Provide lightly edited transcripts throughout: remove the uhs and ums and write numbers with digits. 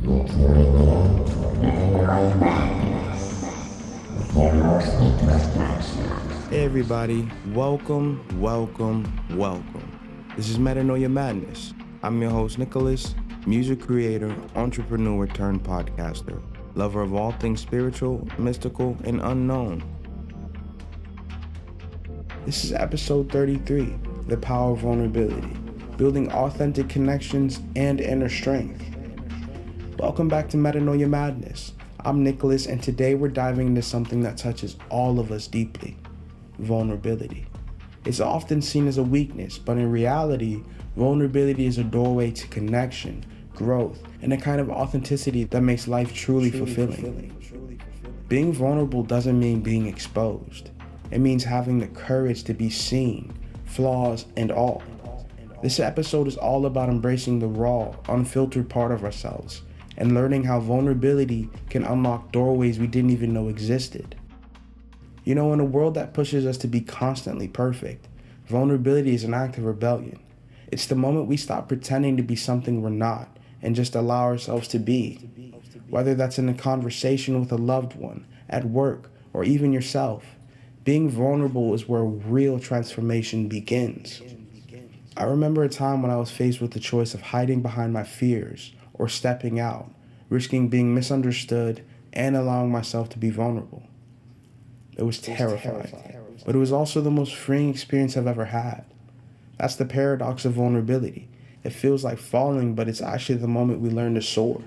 Hey everybody, welcome. This is Metanoia Madness. I'm your host Nicholas, music creator, entrepreneur turned podcaster, lover of all things spiritual, mystical, and unknown. This is episode 33, The Power of Vulnerability, Building Authentic Connections and Inner Strength. Welcome back to Metanoia Madness. I'm Nicholas, and today we're diving into something that touches all of us deeply. Vulnerability. It's often seen as a weakness, but in reality, vulnerability is a doorway to connection, growth, and a kind of authenticity that makes life truly fulfilling. Being vulnerable doesn't mean being exposed. It means having the courage to be seen, flaws and all. This episode is all about embracing the raw, unfiltered part of ourselves and learning how vulnerability can unlock doorways we didn't even know existed. You know, in a world that pushes us to be constantly perfect, vulnerability is an act of rebellion. It's the moment we stop pretending to be something we're not and just allow ourselves to be. Whether that's in a conversation with a loved one, at work, or even yourself, being vulnerable is where real transformation begins. I remember a time when I was faced with the choice of hiding behind my fears or stepping out, risking being misunderstood and allowing myself to be vulnerable. It was terrifying, but it was also the most freeing experience I've ever had. That's the paradox of vulnerability. It feels like falling, but it's actually the moment we learn to soar.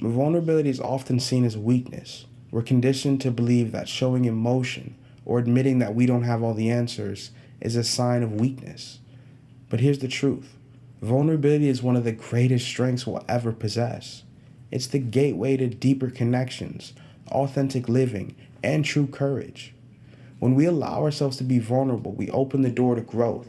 Vulnerability is often seen as weakness. We're conditioned to believe that showing emotion or admitting that we don't have all the answers is a sign of weakness. But here's the truth. Vulnerability is one of the greatest strengths we'll ever possess. It's the gateway to deeper connections, authentic living, and true courage. When we allow ourselves to be vulnerable, we open the door to growth.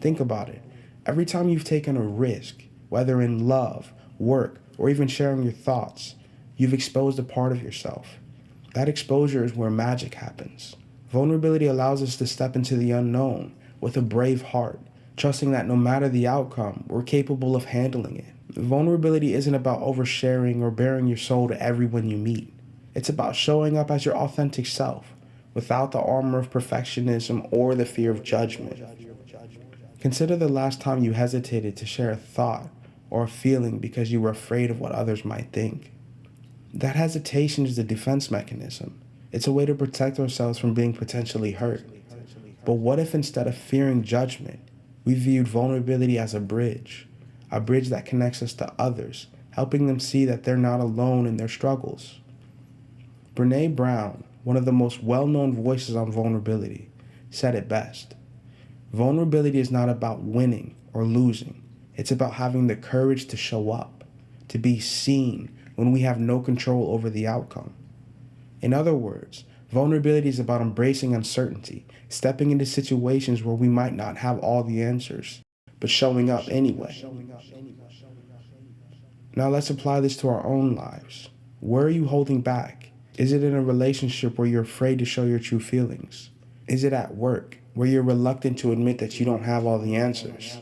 Think about it. Every time you've taken a risk, whether in love, work, or even sharing your thoughts, you've exposed a part of yourself. That exposure is where magic happens. Vulnerability allows us to step into the unknown with a brave heart, trusting that no matter the outcome, we're capable of handling it. Vulnerability isn't about oversharing or bearing your soul to everyone you meet. It's about showing up as your authentic self, without the armor of perfectionism or the fear of judgment. Consider the last time you hesitated to share a thought or a feeling because you were afraid of what others might think. That hesitation is a defense mechanism. It's a way to protect ourselves from being potentially hurt. But what if instead of fearing judgment, we viewed vulnerability as a bridge that connects us to others, helping them see that they're not alone in their struggles? Brene Brown, one of the most well-known voices on vulnerability, said it best. Vulnerability is not about winning or losing. It's about having the courage to show up, to be seen when we have no control over the outcome. In other words, vulnerability is about embracing uncertainty, stepping into situations where we might not have all the answers, but showing up anyway. Now let's apply this to our own lives. Where are you holding back? Is it in a relationship where you're afraid to show your true feelings? Is it at work, where you're reluctant to admit that you don't have all the answers?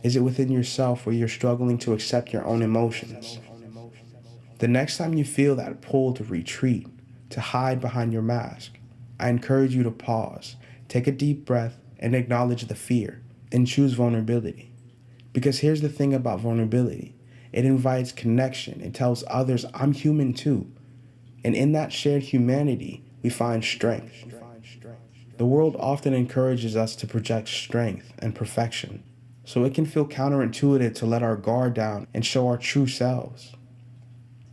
Is it within yourself, where you're struggling to accept your own emotions? The next time you feel that pull to retreat, to hide behind your mask, I encourage you to pause, take a deep breath, and acknowledge the fear, and choose vulnerability. Because here's the thing about vulnerability. It invites connection. It tells others, I'm human too. And in that shared humanity, we find strength. The world often encourages us to project strength and perfection, so it can feel counterintuitive to let our guard down and show our true selves.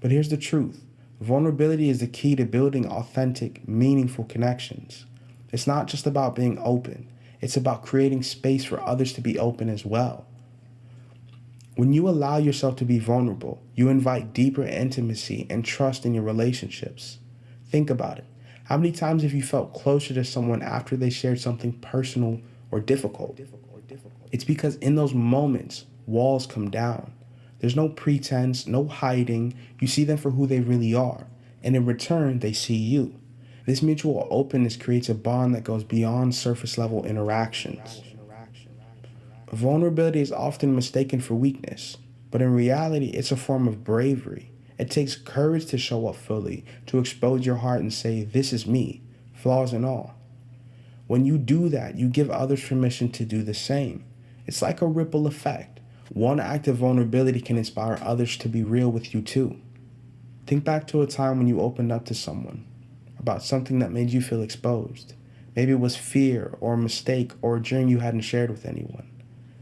But here's the truth. Vulnerability is the key to building authentic, meaningful connections. It's not just about being open. It's about creating space for others to be open as well. When you allow yourself to be vulnerable, you invite deeper intimacy and trust in your relationships. Think about it. How many times have you felt closer to someone after they shared something personal or difficult? It's because in those moments, walls come down. There's no pretense, no hiding. You see them for who they really are. And in return, they see you. This mutual openness creates a bond that goes beyond surface level interactions. Vulnerability is often mistaken for weakness, But in reality, it's a form of bravery. It takes courage to show up fully, to expose your heart and say, "This is me, flaws and all." When you do that, you give others permission to do the same. It's like a ripple effect. One act of vulnerability can inspire others to be real with you too. Think back to a time when you opened up to someone about something that made you feel exposed. Maybe it was fear or a mistake or a dream you hadn't shared with anyone.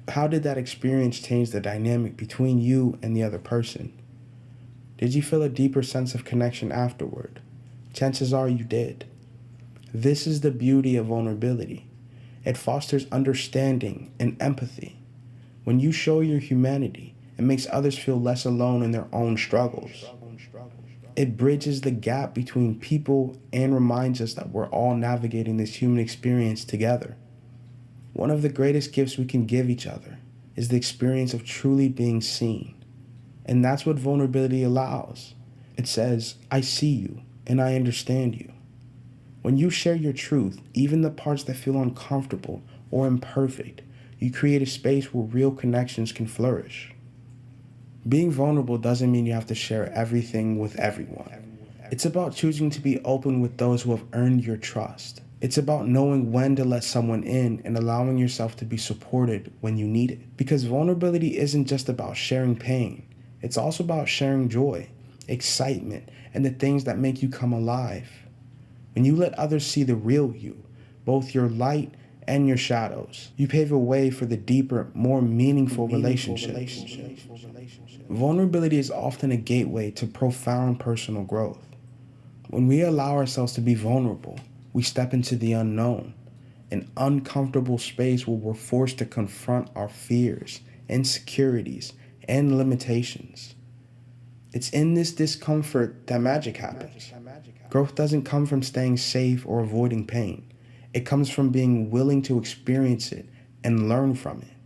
How did that experience change the dynamic between you and the other person? Did you feel a deeper sense of connection afterward? Chances are you did. This is the beauty of vulnerability. It fosters understanding and empathy. When you show your humanity, it makes others feel less alone in their own struggles. It bridges the gap between people and reminds us that we're all navigating this human experience together. One of the greatest gifts we can give each other is the experience of truly being seen. And that's what vulnerability allows. It says, "I see you and I understand you." When you share your truth, even the parts that feel uncomfortable or imperfect, you create a space where real connections can flourish. Being vulnerable doesn't mean you have to share everything with everyone. It's about choosing to be open with those who have earned your trust. It's about knowing when to let someone in and allowing yourself to be supported when you need it. Because vulnerability isn't just about sharing pain. It's also about sharing joy, excitement, and the things that make you come alive. When you let others see the real you, both your light and your shadows, you pave a way for the deeper, more meaningful relationships. Vulnerability is often a gateway to profound personal growth. When we allow ourselves to be vulnerable, we step into the unknown, an uncomfortable space where we're forced to confront our fears, insecurities, and limitations. It's in this discomfort that magic happens. Growth doesn't come from staying safe or avoiding pain. It comes from being willing to experience it and learn from it.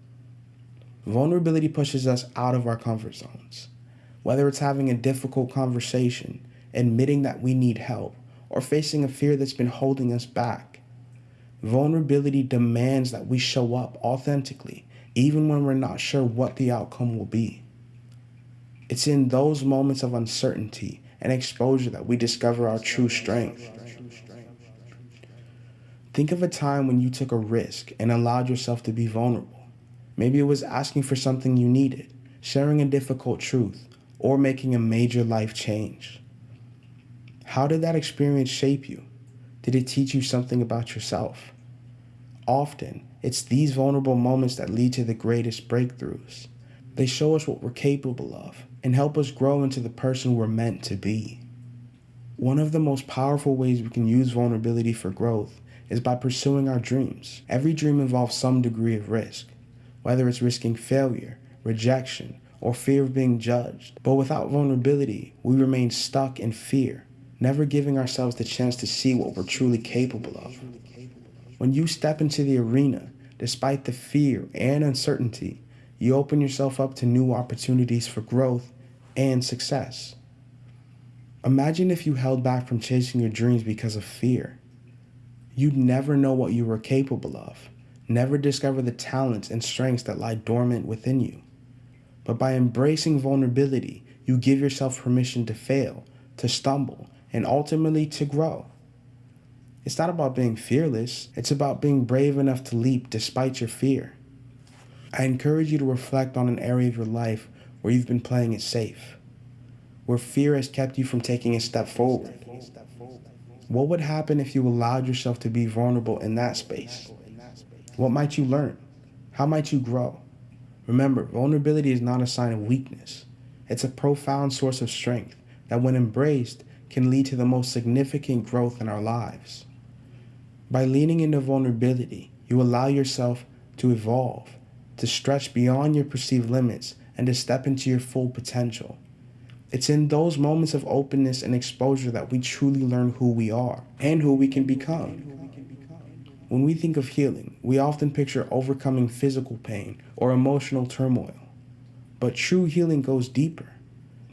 Vulnerability pushes us out of our comfort zones. Whether it's having a difficult conversation, admitting that we need help, or facing a fear that's been holding us back, vulnerability demands that we show up authentically, even when we're not sure what the outcome will be. It's in those moments of uncertainty and exposure that we discover our true strength. Think of a time when you took a risk and allowed yourself to be vulnerable. Maybe it was asking for something you needed, sharing a difficult truth, or making a major life change. How did that experience shape you? Did it teach you something about yourself? Often, it's these vulnerable moments that lead to the greatest breakthroughs. They show us what we're capable of and help us grow into the person we're meant to be. One of the most powerful ways we can use vulnerability for growth is by pursuing our dreams. Every dream involves some degree of risk, whether it's risking failure, rejection, or fear of being judged. But without vulnerability, we remain stuck in fear, never giving ourselves the chance to see what we're truly capable of. When you step into the arena, despite the fear and uncertainty, you open yourself up to new opportunities for growth and success. Imagine if you held back from chasing your dreams because of fear. You'd never know what you were capable of, never discover the talents and strengths that lie dormant within you. But by embracing vulnerability, you give yourself permission to fail, to stumble, and ultimately to grow. It's not about being fearless, it's about being brave enough to leap despite your fear. I encourage you to reflect on an area of your life where you've been playing it safe, where fear has kept you from taking a step forward. What would happen if you allowed yourself to be vulnerable in that space? What might you learn? How might you grow? Remember, vulnerability is not a sign of weakness. It's a profound source of strength that, when embraced, can lead to the most significant growth in our lives. By leaning into vulnerability, you allow yourself to evolve, to stretch beyond your perceived limits, and to step into your full potential. It's in those moments of openness and exposure that we truly learn who we are and who we can become. When we think of healing, we often picture overcoming physical pain or emotional turmoil. But true healing goes deeper.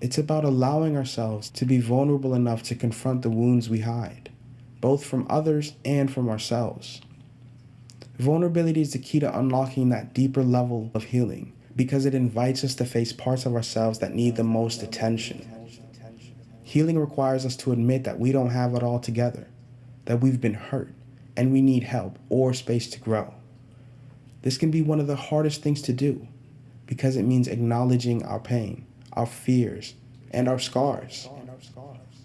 It's about allowing ourselves to be vulnerable enough to confront the wounds we hide, both from others and from ourselves. Vulnerability is the key to unlocking that deeper level of healing, because it invites us to face parts of ourselves that need the most attention. Healing requires us to admit that we don't have it all together, that we've been hurt, and we need help or space to grow. This can be one of the hardest things to do because it means acknowledging our pain, our fears, and our scars.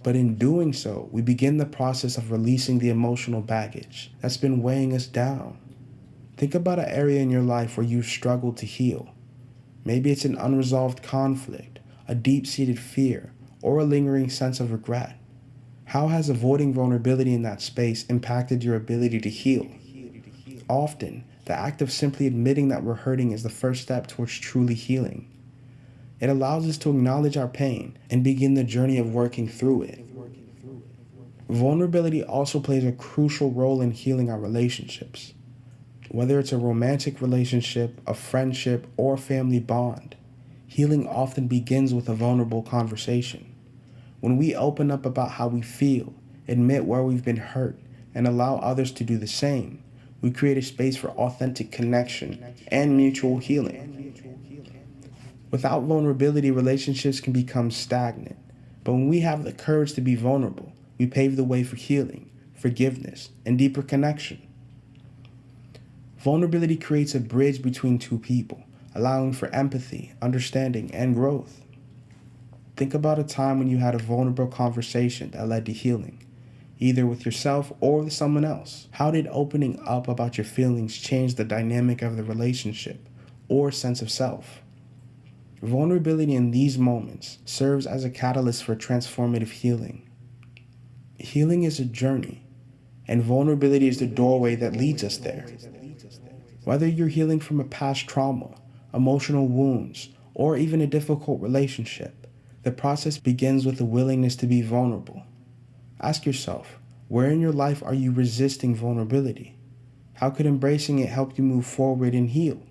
But in doing so, we begin the process of releasing the emotional baggage that's been weighing us down. Think about an area in your life where you've struggled to heal. Maybe it's an unresolved conflict, a deep-seated fear, or a lingering sense of regret. How has avoiding vulnerability in that space impacted your ability to heal? Often, the act of simply admitting that we're hurting is the first step towards truly healing. It allows us to acknowledge our pain and begin the journey of working through it. Vulnerability also plays a crucial role in healing our relationships. Whether it's a romantic relationship, a friendship, or a family bond, healing often begins with a vulnerable conversation. When we open up about how we feel, admit where we've been hurt, and allow others to do the same, we create a space for authentic connection and mutual healing. Without vulnerability, relationships can become stagnant. But when we have the courage to be vulnerable, we pave the way for healing, forgiveness, and deeper connection. Vulnerability creates a bridge between two people, allowing for empathy, understanding, and growth. Think about a time when you had a vulnerable conversation that led to healing, either with yourself or with someone else. How did opening up about your feelings change the dynamic of the relationship or sense of self? Vulnerability in these moments serves as a catalyst for transformative healing. Healing is a journey, and vulnerability is the doorway that leads us there. Whether you're healing from a past trauma, emotional wounds, or even a difficult relationship, the process begins with the willingness to be vulnerable. Ask yourself, where in your life are you resisting vulnerability? How could embracing it help you move forward and heal?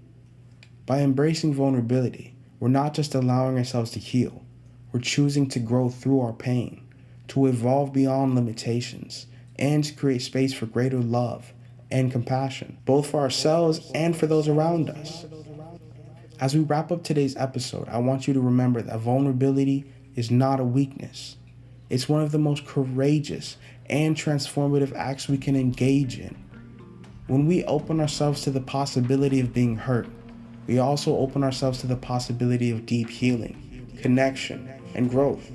By embracing vulnerability, we're not just allowing ourselves to heal, we're choosing to grow through our pain, to evolve beyond limitations, and to create space for greater love and compassion, both for ourselves and for those around us. As we wrap up today's episode, I want you to remember that vulnerability is not a weakness. It's one of the most courageous and transformative acts we can engage in. When we open ourselves to the possibility of being hurt, we also open ourselves to the possibility of deep healing, connection, and growth.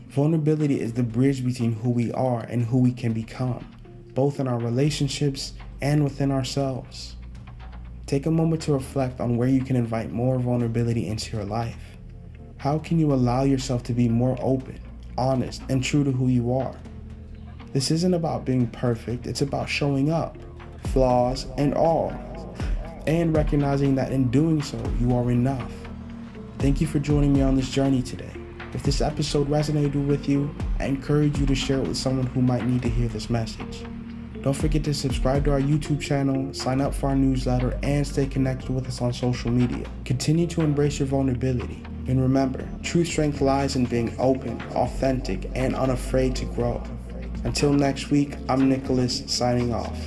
Vulnerability is the bridge between who we are and who we can become, both in our relationships and within ourselves. Take a moment to reflect on where you can invite more vulnerability into your life. How can you allow yourself to be more open, honest, and true to who you are? This isn't about being perfect, it's about showing up, flaws and all, and recognizing that in doing so, you are enough. Thank you for joining me on this journey today. If this episode resonated with you, I encourage you to share it with someone who might need to hear this message. Don't forget to subscribe to our YouTube channel, sign up for our newsletter, and stay connected with us on social media. Continue to embrace your vulnerability. And remember, true strength lies in being open, authentic, and unafraid to grow. Until next week, I'm Nicholas, signing off.